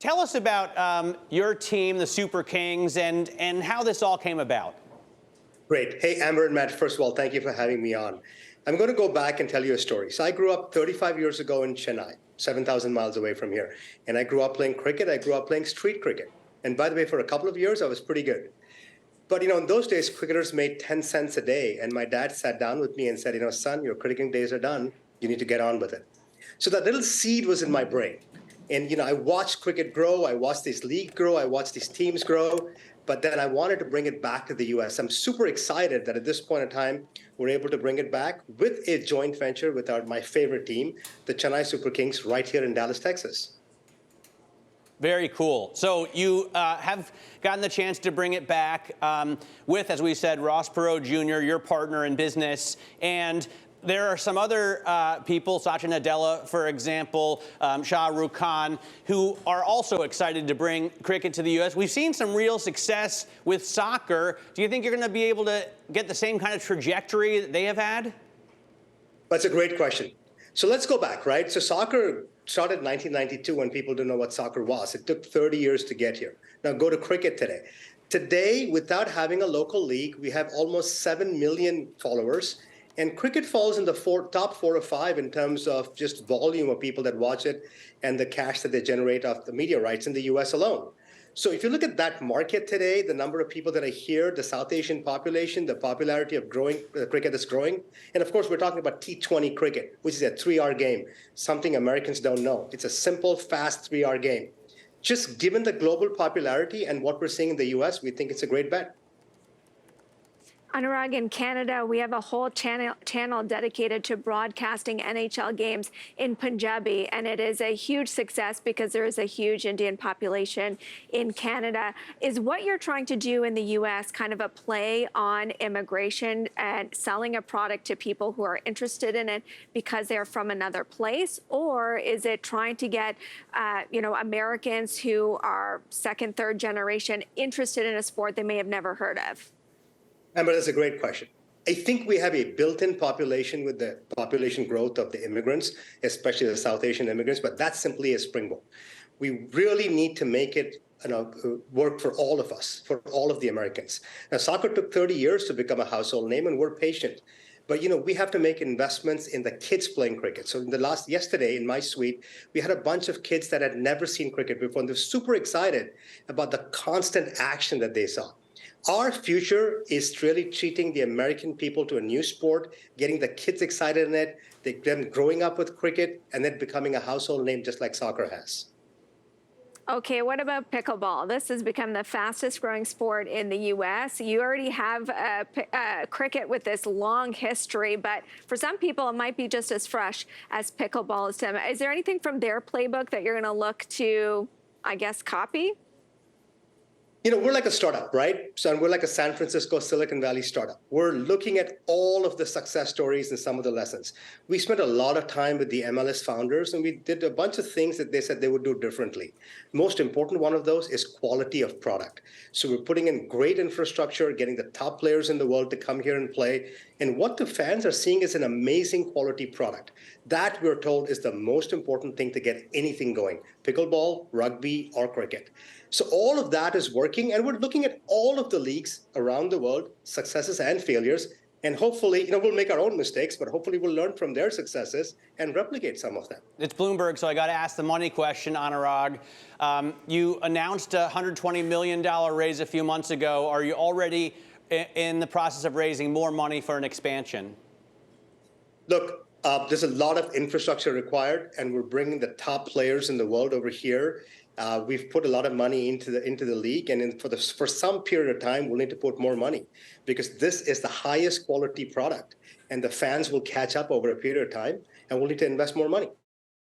tell us about your team, the Super Kings, and how this all came about. Great. Hey, Amber and Matt, first of all, thank you for having me on. I'm going to go back and tell you a story. So I grew up 35 years ago in Chennai, 7,000 miles away from here. And I grew up playing cricket. I grew up playing street cricket. And by the way, for a couple of years, I was pretty good. But, in those days, cricketers made 10 cents a day. And my dad sat down with me and said, son, your cricketing days are done. You need to get on with it. So that little seed was in my brain. And, I watched cricket grow. I watched this league grow. I watched these teams grow. But then I wanted to bring it back to the U.S. I'm super excited that at this point in time, we're able to bring it back with a joint venture with my favorite team, the Chennai Super Kings, right here in Dallas, Texas. Very cool. So you have gotten the chance to bring it back with, as we said, Ross Perot Jr., your partner in business. And there are some other people, Satya Nadella, for example, Shah Rukh Khan, who are also excited to bring cricket to the U.S. We've seen some real success with soccer. Do you think you're going to be able to get the same kind of trajectory that they have had? That's a great question. So let's go back, right? So soccer started in 1992 when people didn't know what soccer was. It took 30 years to get here. Now go to cricket today. Today, without having a local league, we have almost 7 million followers. And cricket falls in the top 4 or 5 in terms of just volume of people that watch it and the cash that they generate off the media rights in the U.S. alone. So if you look at that market today, the number of people that are here, the South Asian population, the popularity of growing cricket is growing. And of course, we're talking about T20 cricket, which is a 3-hour game, something Americans don't know. It's a simple, fast 3-hour game. Just given the global popularity and what we're seeing in the U.S., we think it's a great bet. Anurag, in Canada, we have a whole channel dedicated to broadcasting NHL games in Punjabi, and it is a huge success because there is a huge Indian population in Canada. Is what you're trying to do in the U.S. kind of a play on immigration and selling a product to people who are interested in it because they're from another place, or is it trying to get, Americans who are second, third generation interested in a sport they may have never heard of? Amber, that's a great question. I think we have a built-in population with the population growth of the immigrants, especially the South Asian immigrants, but that's simply a springboard. We really need to make it work for all of us, for all of the Americans. Now, soccer took 30 years to become a household name, and we're patient. But, we have to make investments in the kids playing cricket. So yesterday in my suite, we had a bunch of kids that had never seen cricket before, and they're super excited about the constant action that they saw. Our future is really treating the American people to a new sport, getting the kids excited in it, them growing up with cricket, and then becoming a household name just like soccer has. Okay, what about pickleball? This has become the fastest growing sport in the U.S. You already have cricket with this long history, but for some people, it might be just as fresh as pickleball is to them. Is there anything from their playbook that you're going to look to, I guess, copy? We're like a startup, right? So we're like a San Francisco, Silicon Valley startup. We're looking at all of the success stories and some of the lessons. We spent a lot of time with the MLS founders, and we did a bunch of things that they said they would do differently. Most important one of those is quality of product. So we're putting in great infrastructure, getting the top players in the world to come here and play. And what the fans are seeing is an amazing quality product. That, we're told, is the most important thing to get anything going, pickleball, rugby, or cricket. So all of that is working, and we're looking at all of the leagues around the world, successes and failures, and hopefully, we'll make our own mistakes, but hopefully we'll learn from their successes and replicate some of them. It's Bloomberg, so I got to ask the money question, Anurag. You announced a $120 million raise a few months ago. Are you already in the process of raising more money for an expansion? Look, there's a lot of infrastructure required, and we're bringing the top players in the world over here. We've put a lot of money into the league, and for some period of time, we'll need to put more money because this is the highest quality product, and the fans will catch up over a period of time, and we'll need to invest more money.